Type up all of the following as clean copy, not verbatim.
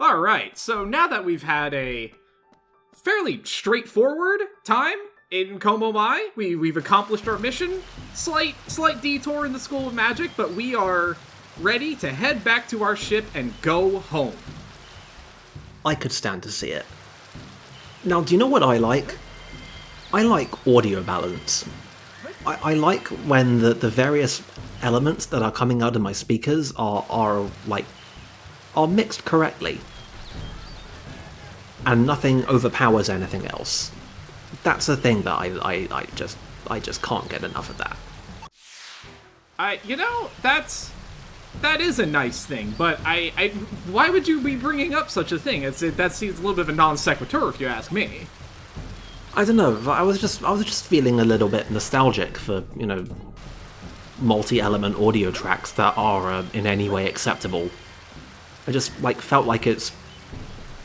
Alright, so now that we've had a fairly straightforward time in Como Mai, we've accomplished our mission. Slight detour in the School of Magic, but we are ready to head back to our ship and go home. I could stand to see it. Now, do you know what I like? I like audio balance. I like when the various elements that are coming out of my speakers are mixed correctly. And nothing overpowers anything else. That's the thing that I just can't get enough of that. That is a nice thing, but why would you be bringing up such a thing? That seems a little bit of a non sequitur, if you ask me. I don't know. I was just feeling a little bit nostalgic for, multi-element audio tracks that are in any way acceptable. I just felt like it's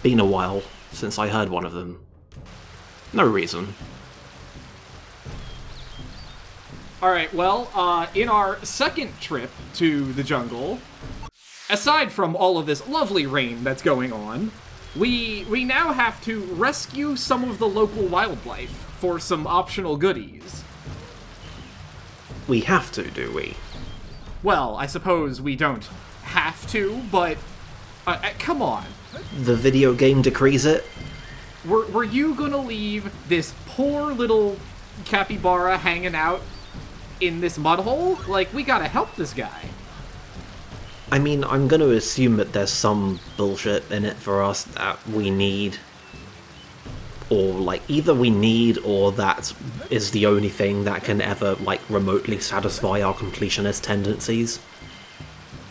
been a while since I heard one of them. No reason. Alright, well, in our second trip to the jungle, aside from all of this lovely rain that's going on, we now have to rescue some of the local wildlife for some optional goodies. We have to, do we? Well, I suppose we don't have to, but come on. The video game decrees it? Were you gonna leave this poor little capybara hanging out in this mud hole? Like, we gotta help this guy. I mean, I'm gonna assume that there's some bullshit in it for us that we need. Or, either we need, or that is the only thing that can ever, remotely satisfy our completionist tendencies.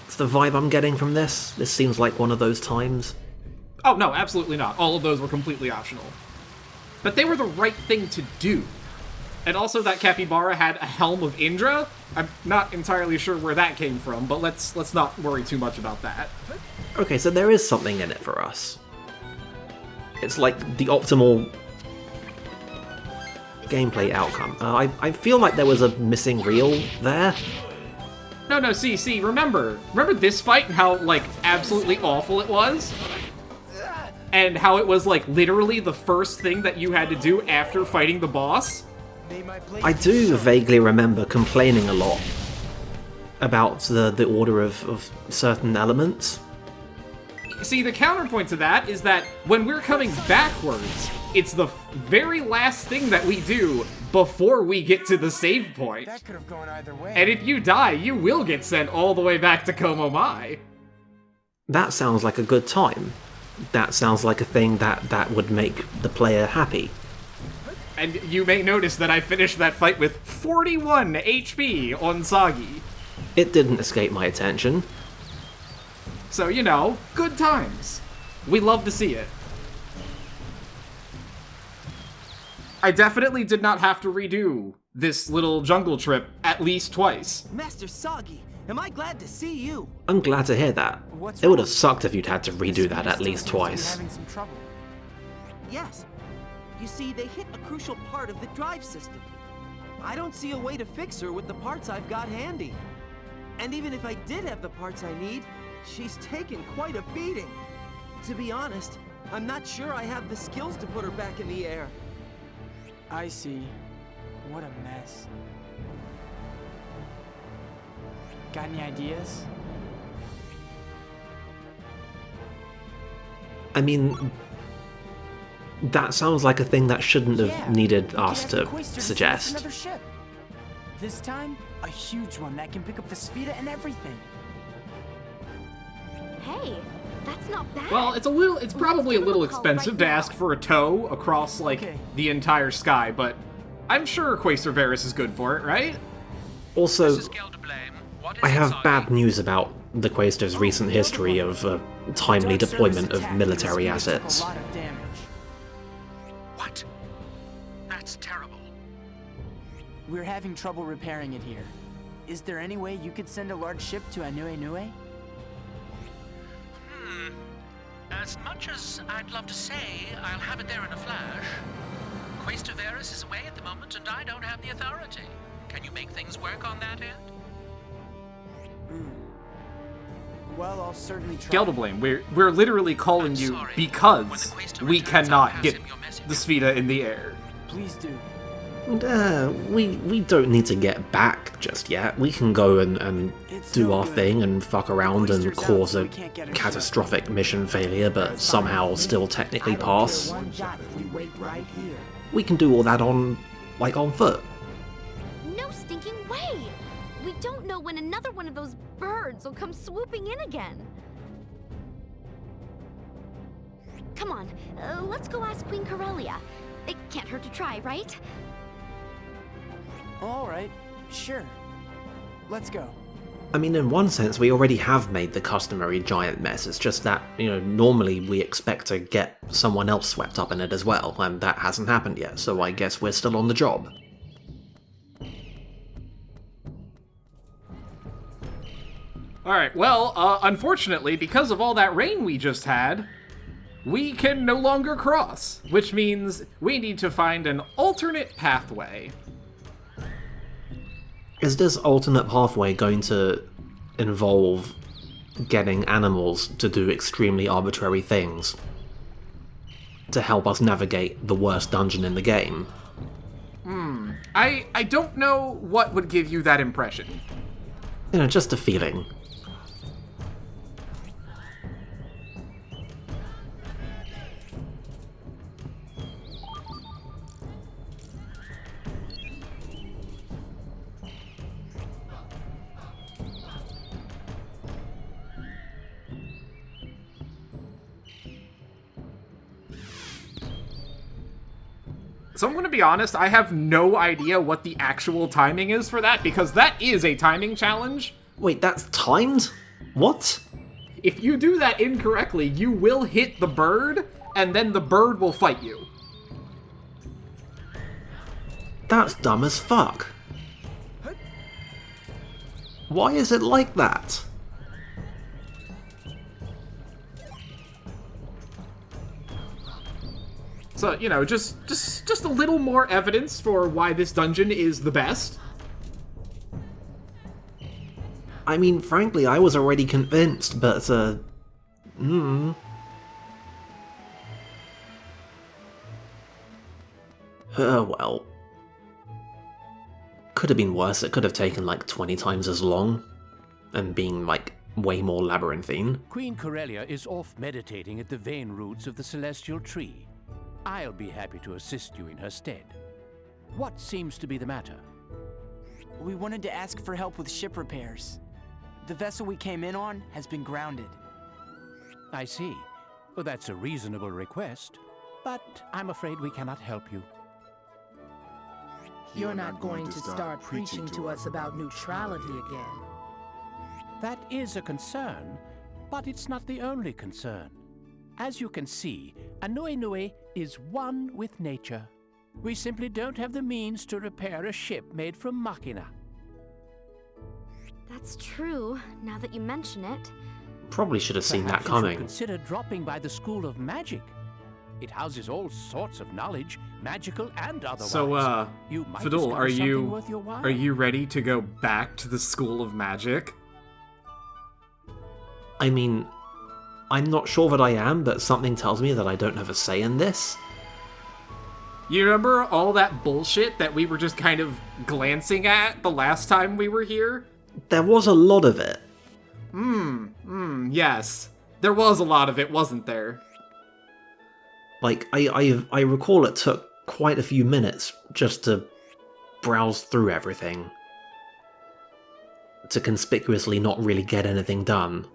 It's the vibe I'm getting from this. This seems like one of those times. Oh, no, absolutely not. All of those were completely optional. But they were the right thing to do. And also that capybara had a helm of Indra. I'm not entirely sure where that came from, but let's not worry too much about that. Okay, so there is something in it for us. It's like the optimal gameplay outcome. I feel like there was a missing reel there. No, see, remember this fight and how, absolutely awful it was? And how it was, literally the first thing that you had to do after fighting the boss? I do vaguely remember complaining a lot about the order of certain elements. See, the counterpoint to that is that when we're coming backwards, it's the very last thing that we do before we get to the save point. That could have gone either way. And if you die, you will get sent all the way back to Como Mai. That sounds like a good time. That sounds like a thing that would make the player happy. And you may notice that I finished that fight with 41 HP on Sagi. It didn't escape my attention. So, good times. We love to see it. I definitely did not have to redo this little jungle trip at least twice. Master Sagi, am I glad to see you? I'm glad to hear that. It would have sucked if you'd had to redo that at least twice. Having some trouble. Yes. You see, they hit a crucial part of the drive system. I don't see a way to fix her with the parts I've got handy. And even if I did have the parts I need, she's taken quite a beating. To be honest, I'm not sure I have the skills to put her back in the air. I see. What a mess. Got any ideas? I mean, that sounds like a thing that shouldn't have needed us to suggest. Another ship. This time, a huge one that can pick up the Spheda and everything. Hey, that's not bad. Well, it's probably a little expensive to ask for a tow across, the entire sky, but I'm sure Quaestor Varus is good for it, right? Also, I have bad news about the Quaestor's recent history of timely deployment of military assets. A lot of damage. What? That's terrible. We're having trouble repairing it here. Is there any way you could send a large ship to Anue Nue? As much as I'd love to say I'll have it there in a flash, Quaestor Varus is away at the moment and I don't have the authority. Can you make things work on that end? Well, I'll certainly try. Gelderblame, we're literally calling you sorry. When because the Quaestor we returns, I'll cannot pass get him your message. the Spheda in the air. Please do. We don't need to get back just yet. We can go and It's do no our good. thing and fuck around and Quaestor's out, cause so a we can't get a catastrophic mission failure, but somehow still technically pass. One jot if we wait right here. We can do all that on foot. No stinking way! We don't know when another one of those birds will come swooping in again. Come on, let's go ask Queen Corellia. It can't hurt to try, right? All right, sure. Let's go. I mean, in one sense, we already have made the customary giant mess. It's just that, normally we expect to get someone else swept up in it as well, and that hasn't happened yet, so I guess we're still on the job. Alright, well, unfortunately, because of all that rain we just had, we can no longer cross, which means we need to find an alternate pathway. Is this alternate pathway going to involve getting animals to do extremely arbitrary things to help us navigate the worst dungeon in the game? I don't know what would give you that impression. Just a feeling. So I'm gonna be honest, I have no idea what the actual timing is for that, because that is a timing challenge. Wait, that's timed? What? If you do that incorrectly, you will hit the bird, and then the bird will fight you. That's dumb as fuck. Why is it like that? So, just a little more evidence for why this dungeon is the best. I mean, frankly, I was already convinced, but, Oh, well. Could have been worse. It could have taken, 20 times as long. And been, way more labyrinthine. Queen Corellia is off meditating at the vein roots of the celestial tree. I'll be happy to assist you in her stead. What seems to be the matter? We wanted to ask for help with ship repairs. The vessel we came in on has been grounded. I see. Well, that's a reasonable request, but I'm afraid we cannot help you. You're not going to start preaching to us about neutrality again. That is a concern, but it's not the only concern. As you can see, Anue is one with nature. We simply don't have the means to repair a ship made from machina. That's true, now that you mention it. Probably should have seen that Perhaps you should coming. consider dropping by the School of Magic. It houses all sorts of knowledge, magical and otherwise. So, you might Fadul, discover are something worth your while. you ready to go back to the School of Magic? I mean, I'm not sure that I am, but something tells me that I don't have a say in this. You remember all that bullshit that we were just kind of glancing at the last time we were here? There was a lot of it. Yes. There was a lot of it, wasn't there? I recall it took quite a few minutes just to browse through everything. To conspicuously not really get anything done.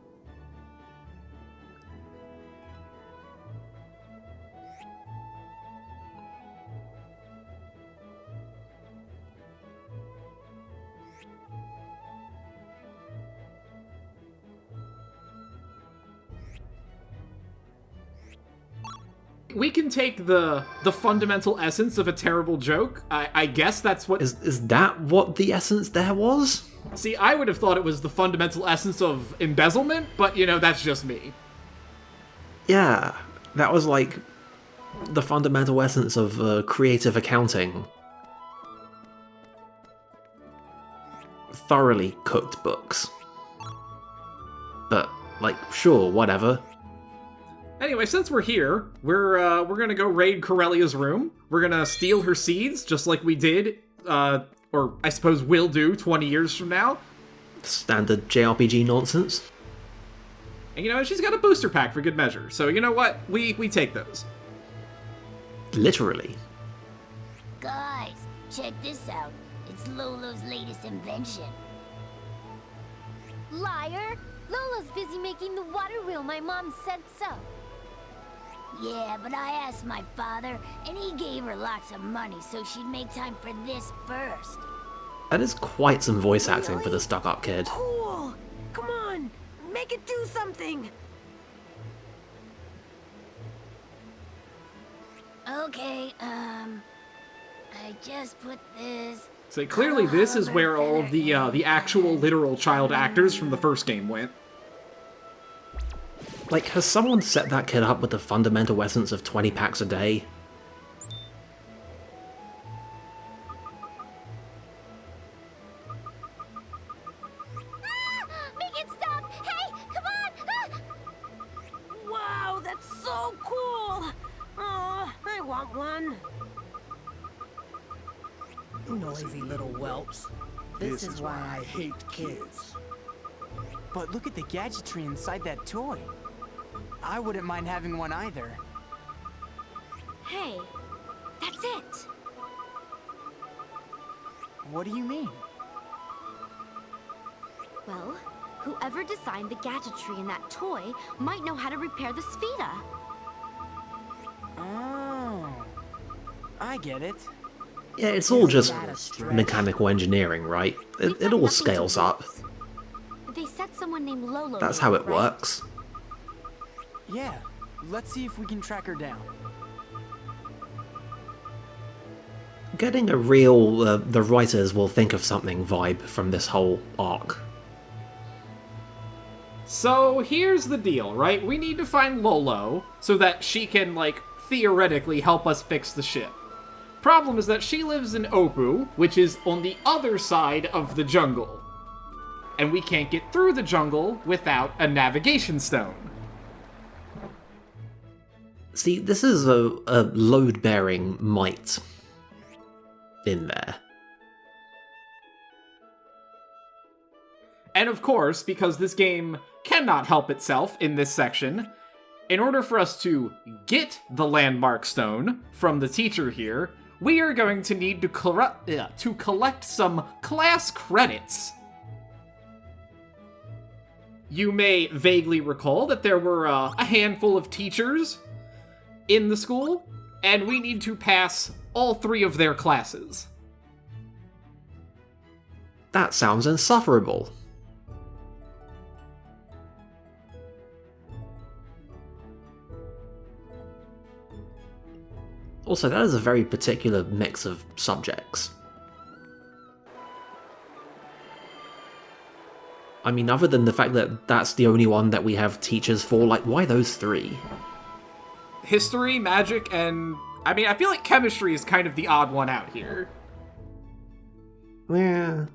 We can take the fundamental essence of a terrible joke. I guess that's what... Is that what the essence there was? See, I would have thought it was the fundamental essence of embezzlement, but, that's just me. Yeah, that was the fundamental essence of creative accounting. Thoroughly cooked books. But Like, sure, whatever. Anyway, since we're here, we're gonna go raid Corellia's room. We're gonna steal her seeds, just like we did, or I suppose will do 20 years from now. Standard JRPG nonsense. And you know, she's got a booster pack for good measure. So you know what? We take those. Literally. Guys, check this out. It's Lolo's latest invention. Liar! Lolo's busy making the water wheel. My mom said so. Yeah, but I asked my father, and he gave her lots of money so she'd make time for this first. That is quite some voice acting for the stuck-up kid. Cool! Come on! Make it do something! Okay, I just put this... So clearly this is where all of the actual literal child actors from the first game went. Like, has someone set that kid up with the fundamental essence of 20 packs a day? Make it stop! Hey, come on! Wow, that's so cool! Oh, I want one. Noisy little whelps. This is why I hate kids. But look at the gadgetry inside that toy. I wouldn't mind having one either. Hey, that's it. What do you mean? Well, whoever designed the gadgetry in that toy might know how to repair the Spheda. Oh, I get it. Yeah, it's all just mechanical engineering, right? It all scales up. They said someone named Lolo. That's how it right? works. Yeah, let's see if we can track her down. Getting a real, the writers will think of something vibe from this whole arc. So here's the deal, right? We need to find Lolo so that she can, like, theoretically help us fix the ship. Problem is that she lives in Opu, which is on the other side of the jungle. And we can't get through the jungle without a navigation stone. See, this is a load-bearing might in there. And of course, because this game cannot help itself in this section, in order for us to get the landmark stone from the teacher here, we are going to need to collect some class credits. You may vaguely recall that there were a handful of teachers in the school, and we need to pass all 3 of their classes. That sounds insufferable. Also, that is a very particular mix of subjects. I mean, other than the fact that that's the only one that we have teachers for, like, why those 3? History, magic, and... I mean, I feel like chemistry is kind of the odd one out here. Yeah.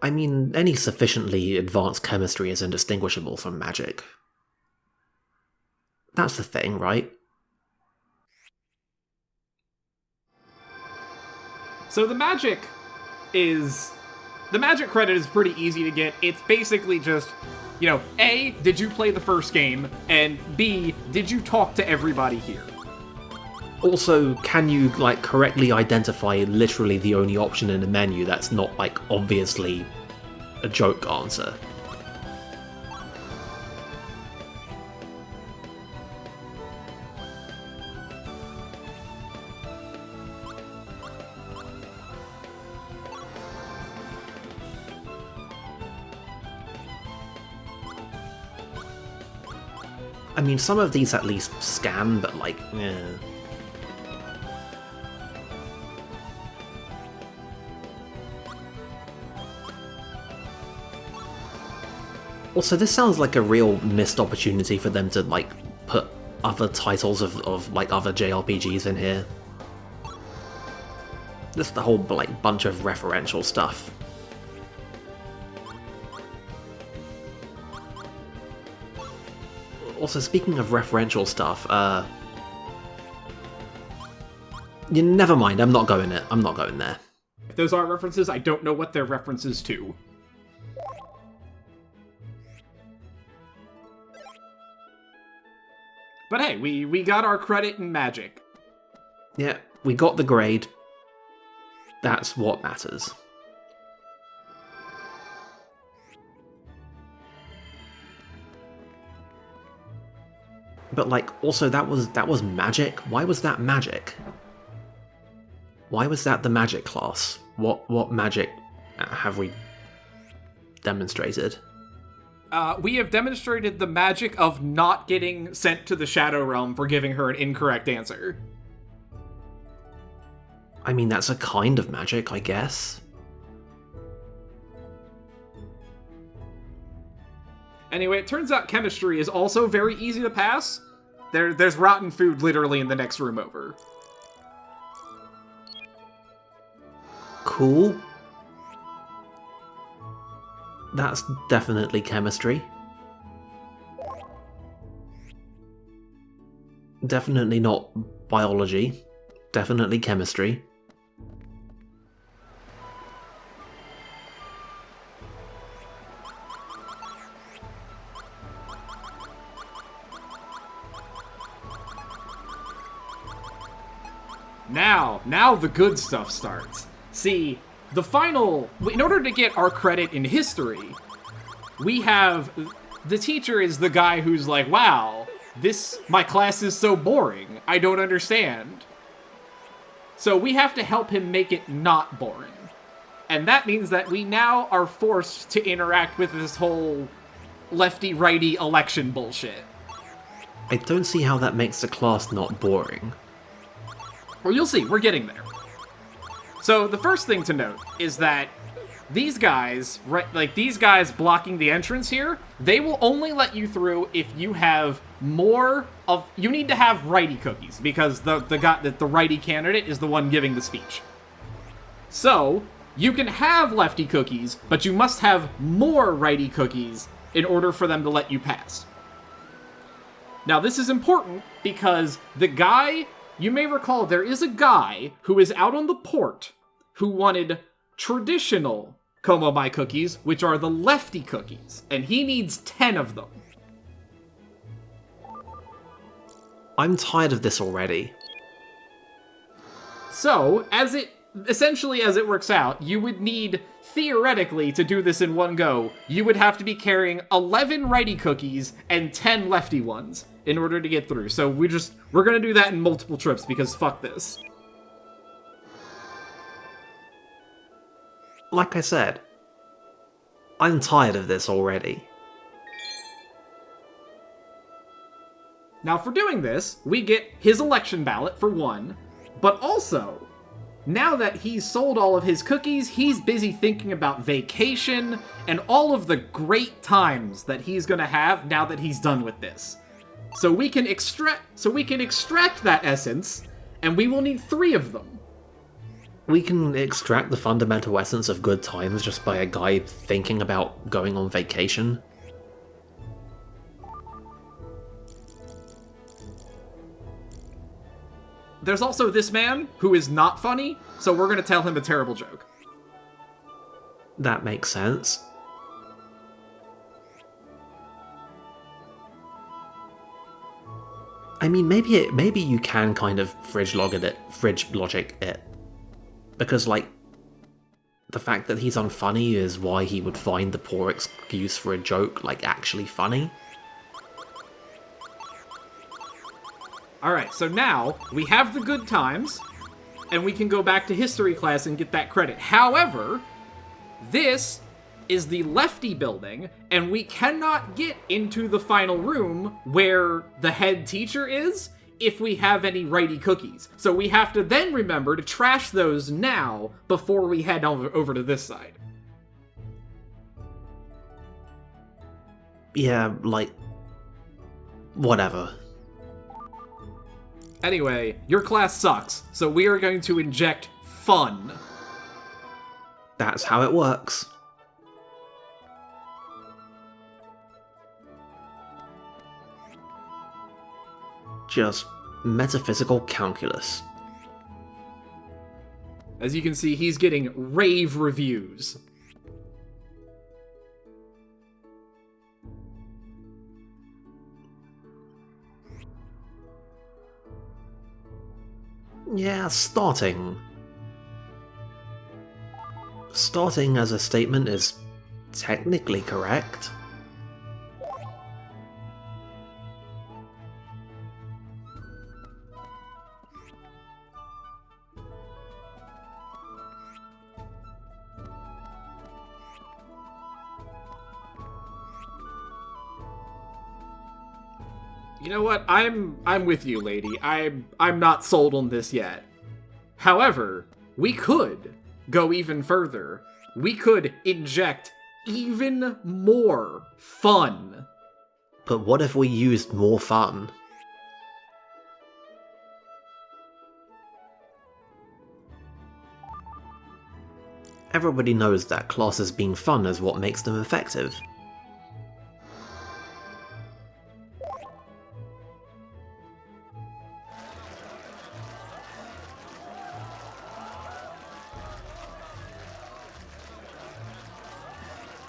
I mean, any sufficiently advanced chemistry is indistinguishable from magic. That's the thing, right? So the magic credit is pretty easy to get. It's basically just, you know, A, did you play the first game? And B, did you talk to everybody here? Also, can you, like, correctly identify literally the only option in the menu that's not, like, obviously a joke answer? I mean, some of these at least scan, but, like, eh. Also, this sounds like a real missed opportunity for them to, like, put other titles of like, other JRPGs in here. Just the whole, like, bunch of referential stuff. Also, speaking of referential stuff, never mind, I'm not going there. I'm not going there. If those aren't references, I don't know what they're references to. But hey, we got our credit in magic. Yeah, we got the grade. That's what matters. But like, also that was magic. Why was that magic? Why was that the magic class? What magic have we demonstrated? We have demonstrated the magic of not getting sent to the Shadow Realm for giving her an incorrect answer. I mean, that's a kind of magic, I guess. Anyway, it turns out chemistry is also very easy to pass. There's rotten food literally in the next room over. Cool. That's definitely chemistry. Definitely not biology. Definitely chemistry. Now the good stuff starts. See, the final... In order to get our credit in history, we have... The teacher is the guy who's like, wow, my class is so boring. I don't understand. So we have to help him make it not boring. And that means that we now are forced to interact with this whole lefty-righty election bullshit. I don't see how that makes the class not boring. Well, you'll see. We're getting there. So the first thing to note is that these guys, these guys blocking the entrance here, they will only let you through if you have more of... You need to have righty cookies, because the righty candidate is the one giving the speech. So, you can have lefty cookies, but you must have more righty cookies in order for them to let you pass. Now, this is important because the guy... You may recall there is a guy who is out on the port who wanted traditional Como Mai cookies, which are the lefty cookies, and he needs 10 of them. I'm tired of this already. So, essentially as it works out, you would need, theoretically, to do this in one go, you would have to be carrying 11 righty cookies and 10 lefty ones in order to get through. So we're gonna do that in multiple trips because fuck this. Like I said, I'm tired of this already. Now for doing this, we get his election ballot for one, but also, now that he's sold all of his cookies, he's busy thinking about vacation and all of the great times that he's gonna have now that he's done with this. So we can extract that essence, and we will need 3 of them. We can extract the fundamental essence of good times just by a guy thinking about going on vacation. There's also this man, who is not funny, so we're gonna tell him a terrible joke. That makes sense. I mean, maybe you can kind of fridge logic it. Because, like, the fact that he's unfunny is why he would find the poor excuse for a joke, like, actually funny. Alright, so now, we have the good times, and we can go back to history class and get that credit. However, this is the lefty building, and we cannot get into the final room where the head teacher is if we have any righty cookies. So we have to then remember to trash those now before we head over to this side. Yeah, like, whatever. Anyway, your class sucks, so we are going to inject fun. That's how it works. Just metaphysical calculus. As you can see, he's getting rave reviews. Yeah, starting. Starting as a statement is technically correct. You know what? I'm with you, lady. I'm not sold on this yet. However, we could go even further. We could inject even more fun. But what if we used more fun? Everybody knows that classes being fun is what makes them effective.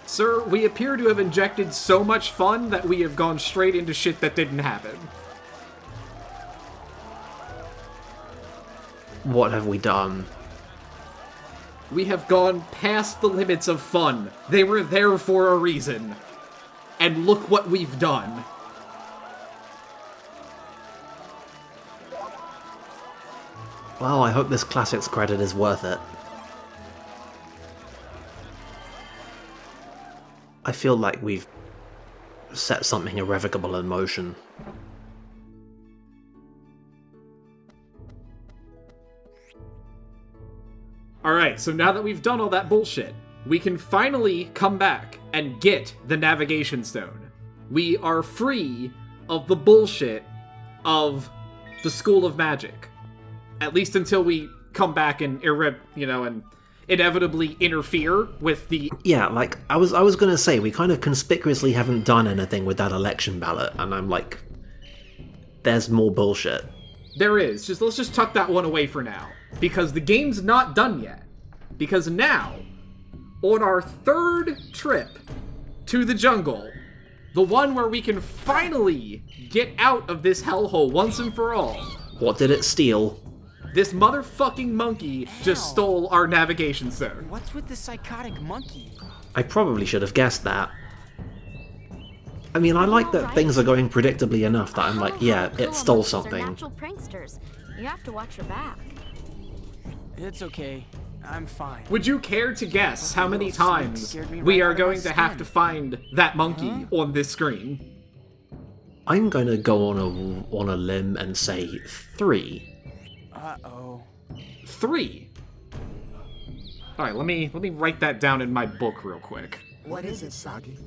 Sir, we appear to have injected so much fun that we have gone straight into shit that didn't happen. What have we done? We have gone past the limits of fun. They were there for a reason. And look what we've done. Well, I hope this classics credit is worth it. I feel like we've set something irrevocable in motion. Alright, so now that we've done all that bullshit, we can finally come back and get the navigation stone. We are free of the bullshit of the School of Magic. At least until we come back and and inevitably interfere with the... Yeah, like, I was gonna say, we kind of conspicuously haven't done anything with that election ballot, and I'm like, there's more bullshit. There is. Let's just tuck that one away for now. Because the game's not done yet. Because now, on our third trip to the jungle, the one where we can finally get out of this hellhole once and for all. What did it steal? This motherfucking monkey just stole our navigation stone. What's with the psychotic monkey? I probably should have guessed that. I mean, I like that things are going predictably enough that I'm like, yeah, it stole something. Natural pranksters. You have to watch your back. It's okay. I'm fine. Would you care to guess how many times we are going to have to find that monkey on this screen? I'm gonna go on a limb and say 3. Uh-oh. 3. Alright, let me write that down in my book real quick. What is it, Sagi?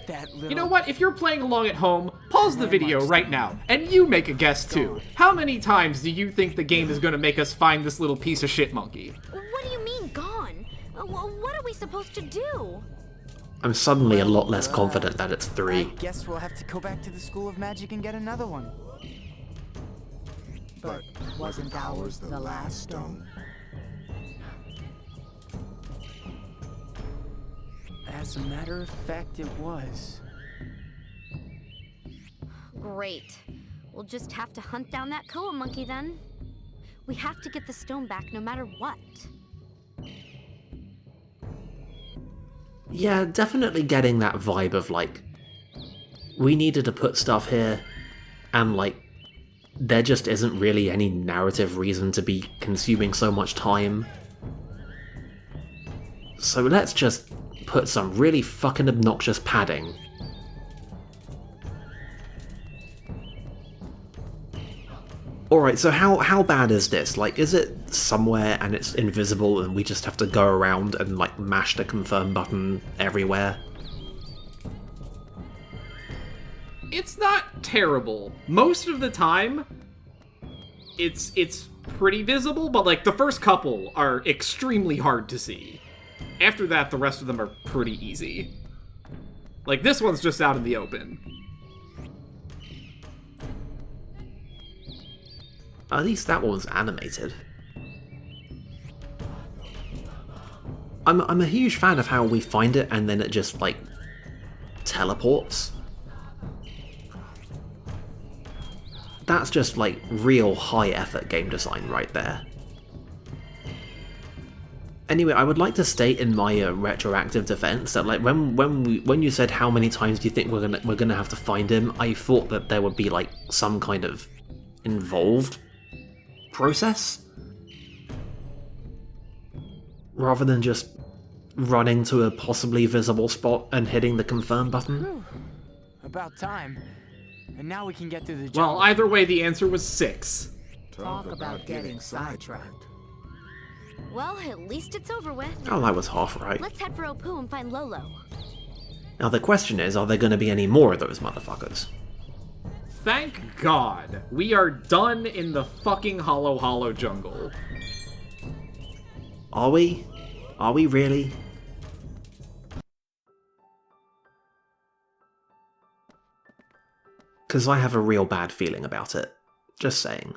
That little... You know what? If you're playing along at home, pause the video right now, and you make a guess too. How many times do you think the game is gonna make us find this little piece of shit monkey? What do you mean, gone? What are we supposed to do? I'm suddenly a lot less confident that it's 3. I guess we'll have to go back to the School of Magic and get another one. But wasn't ours the last stone? As a matter of fact, it was. Great. We'll just have to hunt down that Koa monkey then. We have to get the stone back no matter what. Yeah, definitely getting that vibe of, like, we needed to put stuff here, and, like, there just isn't really any narrative reason to be consuming so much time. So let's just put some really fucking obnoxious padding. Alright, so how bad is this? Like, is it somewhere and it's invisible and we just have to go around and, like, mash the confirm button everywhere? It's not terrible. Most of the time, it's pretty visible, but, like, the first couple are extremely hard to see. After that, the rest of them are pretty easy. Like, this one's just out in the open. At least that one was animated. I'm a huge fan of how we find it and then it just, like, teleports. That's just, like, real high-effort game design right there. Anyway, I would like to state in my retroactive defense that, like, when you said how many times do you think we're gonna have to find him, I thought that there would be, like, some kind of involved process, rather than just running to a possibly visible spot and hitting the confirm button. Whew. About time. And now we can get through the jungle. Well, either way, the answer was 6. Talk about getting sidetracked. Well, at least it's over with. Oh, that was half right. Let's head for Opu and find Lolo. Now the question is, are there going to be any more of those motherfuckers? Thank God, we are done in the fucking Hollow jungle. Are we? Are we really? Because I have a real bad feeling about it. Just saying.